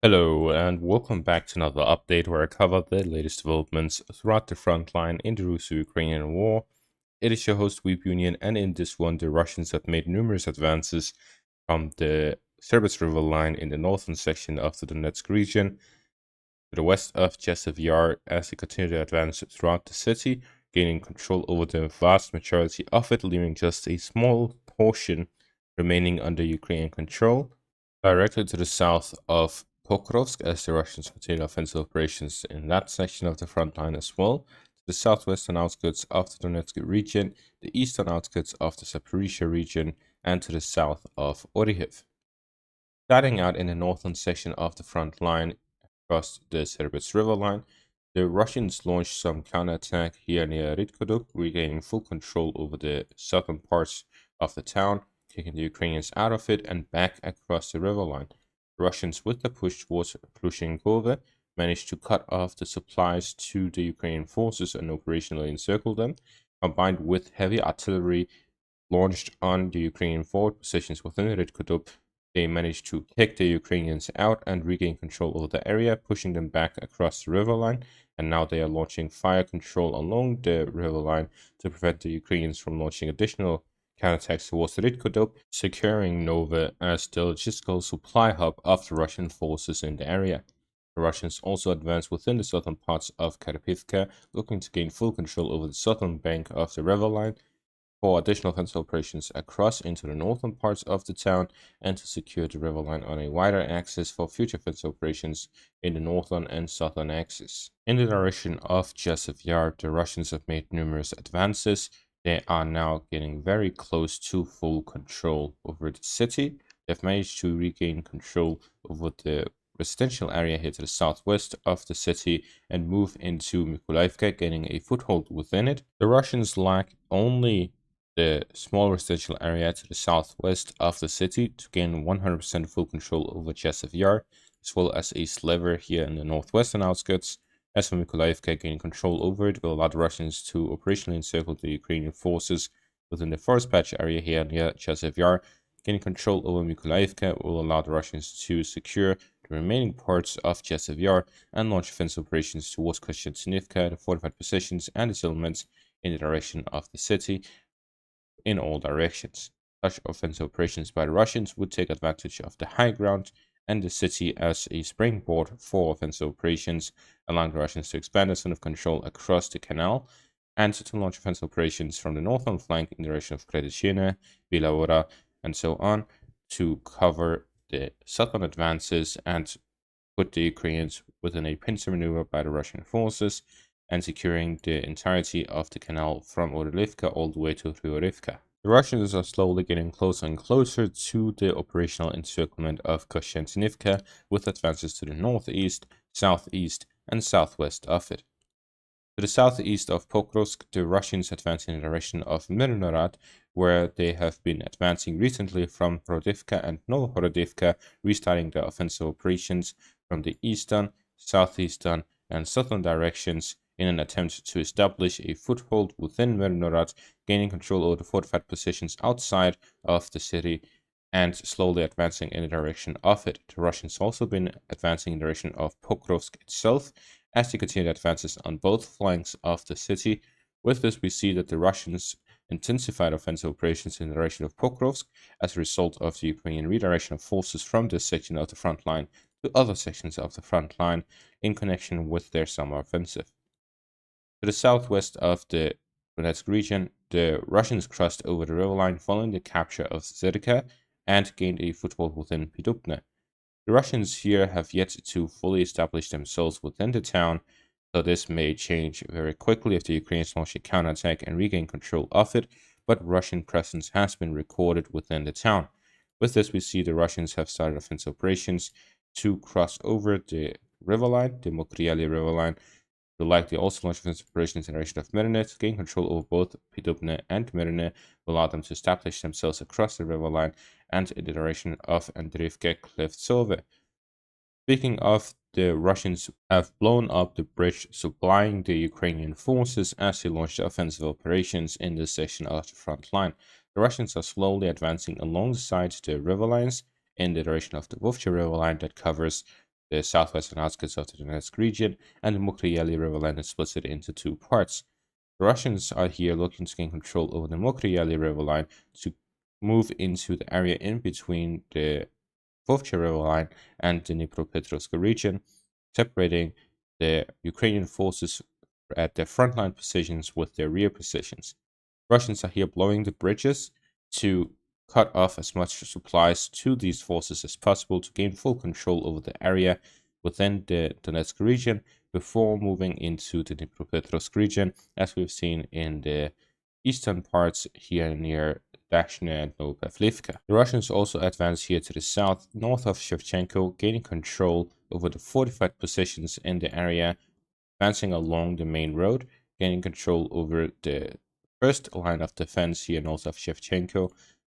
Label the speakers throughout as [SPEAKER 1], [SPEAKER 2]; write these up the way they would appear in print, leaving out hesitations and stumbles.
[SPEAKER 1] Hello, and welcome back to another update where I cover the latest developments throughout the front line in the Russo-Ukrainian war. It is your host, Weep Union, and in this one, the Russians have made numerous advances from the Serbs River line in the northern section of the Donetsk region to the west of Chasiv Yar as they continue to advance throughout the city, gaining control over the vast majority of it, leaving just a small portion remaining under Ukrainian control. Directly to the south of Pokrovsk, as the Russians continue offensive operations in that section of the front line as well, to the southwestern outskirts of the Donetsk region, the eastern outskirts of the Zaporizhzhia region, and to the south of Oryhiv. Starting out in the northern section of the front line across the Serbs River line, the Russians launched some counterattack here near Ridkoduk, regaining full control over the southern parts of the town, kicking the Ukrainians out of it and back across the river line. The Russians, with the push towards Shevchenko, managed to cut off the supplies to the Ukrainian forces and operationally encircle them, combined with heavy artillery launched on the Ukrainian forward positions within Ridkoduk. They managed to kick the Ukrainians out and regain control over the area, pushing them back across the river line, and now they are launching fire control along the river line to prevent the Ukrainians from launching additional counterattacks towards Ridkoduk, securing Nova as the logistical supply hub of the Russian forces in the area. The Russians also advanced within the southern parts of Kurakhove, looking to gain full control over the southern bank of the river line, for additional offensive operations across into the northern parts of the town and to secure the river line on a wider axis for future offensive operations in the northern and southern axis. In the direction of Chasiv Yar, the Russians have made numerous advances. They are now getting very close to full control over the city. They've managed to regain control over the residential area here to the southwest of the city and move into Mykolaiivka, gaining a foothold within it. The Russians lack only the small residential area to the southwest of the city to gain 100% full control over Chasiv Yar, as well as a sliver here in the northwestern outskirts. As for Mykolaiivka, gaining control over it will allow the Russians to operationally encircle the Ukrainian forces within the forest patch area here near Chasiv Yar. Gaining control over Mykolaiivka will allow the Russians to secure the remaining parts of Chasiv Yar and launch offensive operations towards Kościanivka, the fortified positions and the settlements in the direction of the city, in all directions. Such offensive operations by the Russians would take advantage of the high ground and the city as a springboard for offensive operations, allowing the Russians to expand their zone of control across the canal and to launch offensive operations from the northern flank in the direction of Kredishina, Bilavora, and so on to cover the southern advances and put the Ukrainians within a pincer maneuver by the Russian forces and securing the entirety of the canal from Orlivka all the way to Ryurivka. The Russians are slowly getting closer and closer to the operational encirclement of Kościanivka, with advances to the northeast, southeast, and southwest of it. To the southeast of Pokrovsk, the Russians advance in the direction of Mirnorad, where they have been advancing recently from Horodivka and Novohorodivka, restarting their offensive operations from the eastern, southeastern, and southern directions in an attempt to establish a foothold within Mirnorad, gaining control over the fortified positions outside of the city and slowly advancing in the direction of it. The Russians also been advancing in the direction of Pokrovsk itself as they continue advances on both flanks of the city. With this, we see that the Russians intensified offensive operations in the direction of Pokrovsk as a result of the Ukrainian redirection of forces from this section of the front line to other sections of the front line in connection with their summer offensive. To the southwest of the Donetsk region, the Russians crossed over the river line following the capture of Zirka and gained a foothold within Pidupne. The Russians here have yet to fully establish themselves within the town, so this may change very quickly if the Ukrainians launch a counterattack and regain control of it, but Russian presence has been recorded within the town. With this, we see the Russians have started offensive operations to cross over the river line, the Mokriali river line, to likely also launch offensive operations in the direction of Mirne to gain control over both Pidupne and Mirne, will allow them to establish themselves across the river line and in the direction of Andreevke Klevtsove. Speaking of, the Russians have blown up the bridge supplying the Ukrainian forces as they launched offensive operations in this section of the front line. The Russians are slowly advancing alongside the river lines in the direction of the Vovcha river line that covers the southwestern outskirts of the Donetsk region, and the Mokryeli Riverline is split into two parts. The Russians are here looking to gain control over the Mokryeli Riverline to move into the area in between the Vovcha Riverline and the Dnipropetrovsk region, separating the Ukrainian forces at their frontline positions with their rear positions. Russians are here blowing the bridges to cut off as much supplies to these forces as possible to gain full control over the area within the Donetsk region before moving into the Dnipropetrovsk region, as we've seen in the eastern parts here near Dashne and Novopavlivka. The Russians also advance here to the south, north of Shevchenko, gaining control over the fortified positions in the area, advancing along the main road, gaining control over the first line of defense here north of Shevchenko,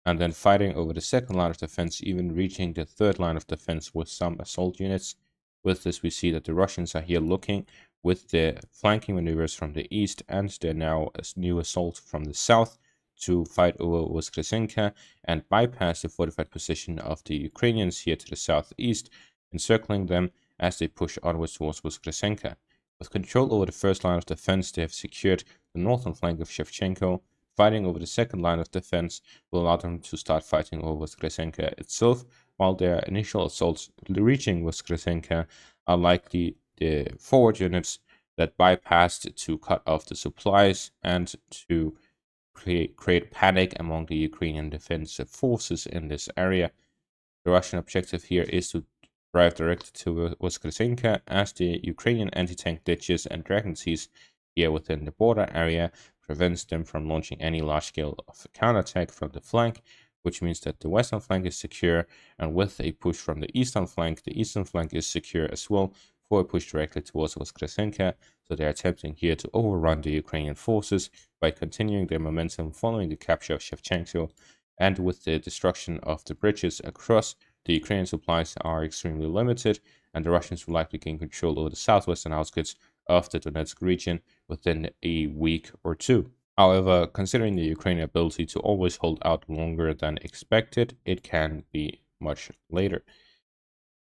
[SPEAKER 1] and then fighting over the second line of defense, even reaching the third line of defense with some assault units. With this, we see that the Russians are here looking with the flanking maneuvers from the east and their now new assault from the south to fight over Voskresenka and bypass the fortified position of the Ukrainians here to the southeast, encircling them as they push onwards towards Voskresenka. With control over the first line of defense, they have secured the northern flank of Shevchenko. Fighting over the second line of defense will allow them to start fighting over Voskresenka itself, while their initial assaults reaching Voskresenka are likely the forward units that bypassed to cut off the supplies and to create panic among the Ukrainian defensive forces in this area. The Russian objective here is to drive directly to Voskresenka, as the Ukrainian anti-tank ditches and dragon seas here within the border area prevents them from launching any large-scale counterattack from the flank, which means that the western flank is secure, and with a push from the eastern flank is secure as well for a push directly towards Voskresenka. So they're attempting here to overrun the Ukrainian forces by continuing their momentum following the capture of Shevchenko, and with the destruction of the bridges across, the Ukrainian supplies are extremely limited, and the Russians will likely gain control over the southwestern outskirts of the Donetsk region within a week or two. However, considering the Ukrainian ability to always hold out longer than expected, it can be much later.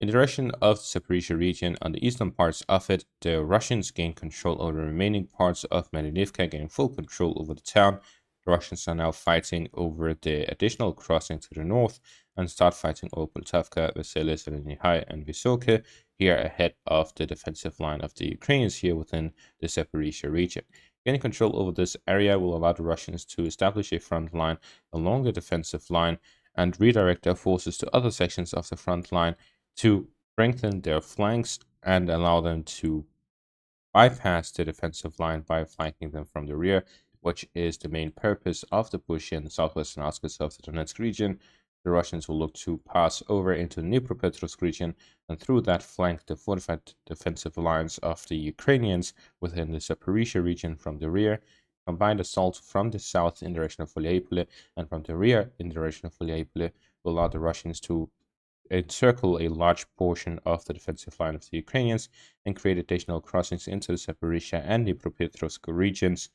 [SPEAKER 1] In the direction of the Zaporizhzhia region, on the eastern parts of it, the Russians gain control over the remaining parts of Melnivka, gaining full control over the town. The Russians are now fighting over the additional crossing to the north and start fighting over Poltavka, Vesely, Zelenihai, and Vysoke here ahead of the defensive line of the Ukrainians here within the Zaporizhzhia region. Gaining control over this area will allow the Russians to establish a front line along the defensive line and redirect their forces to other sections of the front line to strengthen their flanks and allow them to bypass the defensive line by flanking them from the rear, which is the main purpose of the push in the southwestern outskirts of the Donetsk region. The Russians will look to pass over into the Dnipropetrovsk region and through that flank the fortified defensive lines of the Ukrainians within the Zaporizhzhia region from the rear. Combined assault from the south in the direction of Volyapole and from the rear in the direction of Volyapole will allow the Russians to encircle a large portion of the defensive line of the Ukrainians and create additional crossings into the Zaporizhzhia and Dnipropetrovsk regions,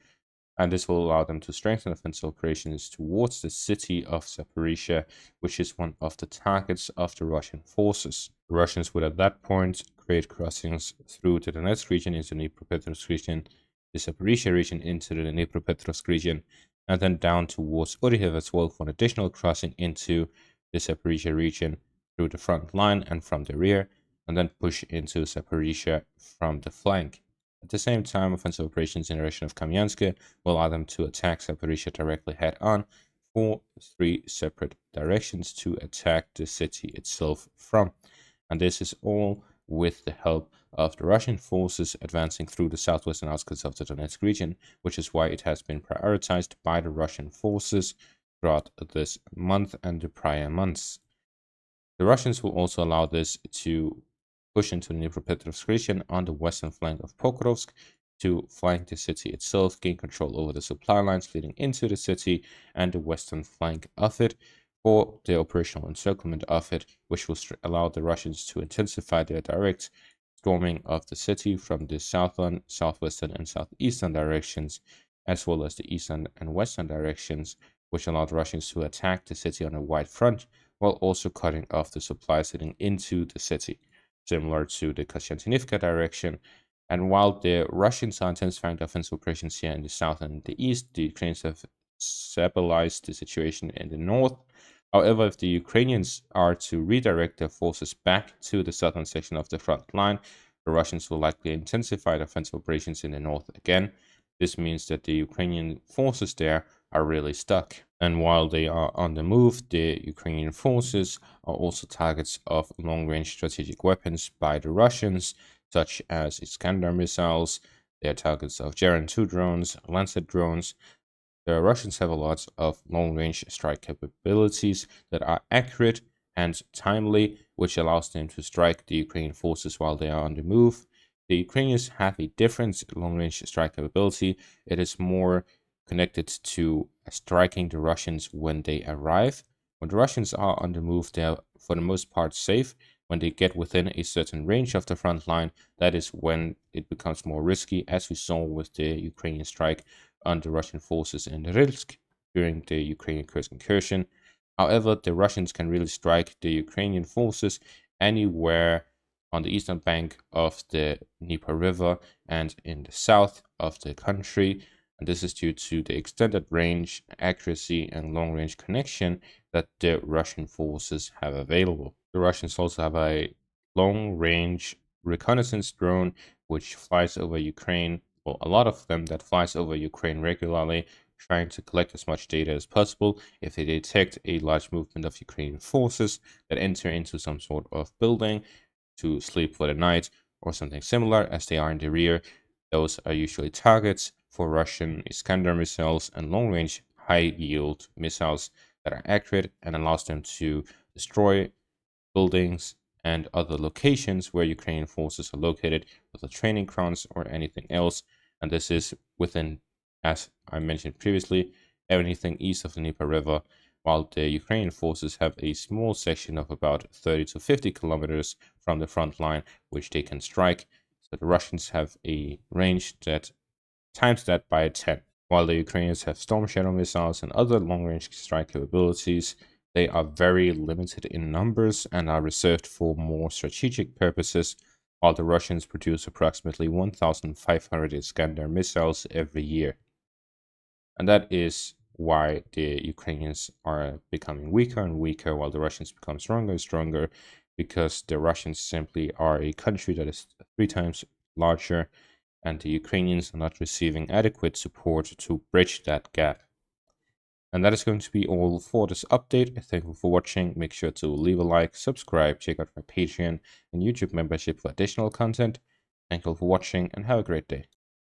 [SPEAKER 1] and this will allow them to strengthen offensive operations towards the city of Zaporizhzhia, which is one of the targets of the Russian forces. The Russians would at that point create crossings through the Donetsk region into the Dnipropetrovsk region, the Zaporizhzhia region into the Dnipropetrovsk region, and then down towards Oryhev as well for an additional crossing into the Zaporizhzhia region through the front line and from the rear, and then push into Zaporizhzhia from the flank. At the same time, offensive operations in the direction of Kamyansk will allow them to attack Zaporizhzhia directly head-on for 3 separate directions to attack the city itself from. And this is all with the help of the Russian forces advancing through the southwestern outskirts of the Donetsk region, which is why it has been prioritized by the Russian forces throughout this month and the prior months. The Russians will also allow this to push into the Dnipropetrovsk region on the western flank of Pokrovsk to flank the city itself, gain control over the supply lines leading into the city and the western flank of it for the operational encirclement of it, which will allow the Russians to intensify their direct storming of the city from the southern, southwestern, and southeastern directions, as well as the eastern and western directions, which allowed the Russians to attack the city on a wide front, while also cutting off the supplies heading into the city. similar to the Kostiantynivka direction. And while the Russians are intensifying the offensive operations here in the south and the east, the Ukrainians have stabilized the situation in the north. However, if the Ukrainians are to redirect their forces back to the southern section of the front line, the Russians will likely intensify the offensive operations in the north again. This means that the Ukrainian forces there are really stuck. And while they are on the move, the Ukrainian forces are also targets of long-range strategic weapons by the Russians, such as Iskander missiles. They are targets of Geran 2 drones, Lancet drones. The Russians have a lot of long-range strike capabilities that are accurate and timely, which allows them to strike the Ukrainian forces while they are on the move. The Ukrainians have a different long-range strike capability. It is more connected to striking the Russians when they arrive. When the Russians are on the move, they are for the most part safe. When they get within a certain range of the front line, that is when it becomes more risky, as we saw with the Ukrainian strike on the Russian forces in Rilsk during the Ukrainian Kursk incursion. However, the Russians can really strike the Ukrainian forces anywhere on the eastern bank of the Dnieper River and in the south of the country. And this is due to the extended range, accuracy, and long-range connection that the Russian forces have available. The Russians also have a long-range reconnaissance drone which flies over Ukraine, well, a lot of them that flies over Ukraine regularly, trying to collect as much data as possible if they detect a large movement of Ukrainian forces that enter into some sort of building to sleep for the night or something similar as they are in the rear. Those are usually targets for Russian Iskander missiles and long-range high-yield missiles that are accurate and allows them to destroy buildings and other locations where Ukrainian forces are located, whether training grounds or anything else. And this is within, as I mentioned previously, anything east of the Dnieper River, while the Ukrainian forces have a small section of about 30 to 50 kilometers from the front line, which they can strike. So the Russians have a range that times that by 10. While the Ukrainians have Storm Shadow missiles and other long-range strike capabilities, they are very limited in numbers and are reserved for more strategic purposes, while the Russians produce approximately 1,500 Iskander missiles every year. And that is why the Ukrainians are becoming weaker and weaker, while the Russians become stronger and stronger, because the Russians simply are a country that is 3 times larger, and the Ukrainians are not receiving adequate support to bridge that gap. And that is going to be all for this update. Thank you for watching. Make sure to leave a like, subscribe, check out my Patreon and YouTube membership for additional content. Thank you all for watching and have a great day.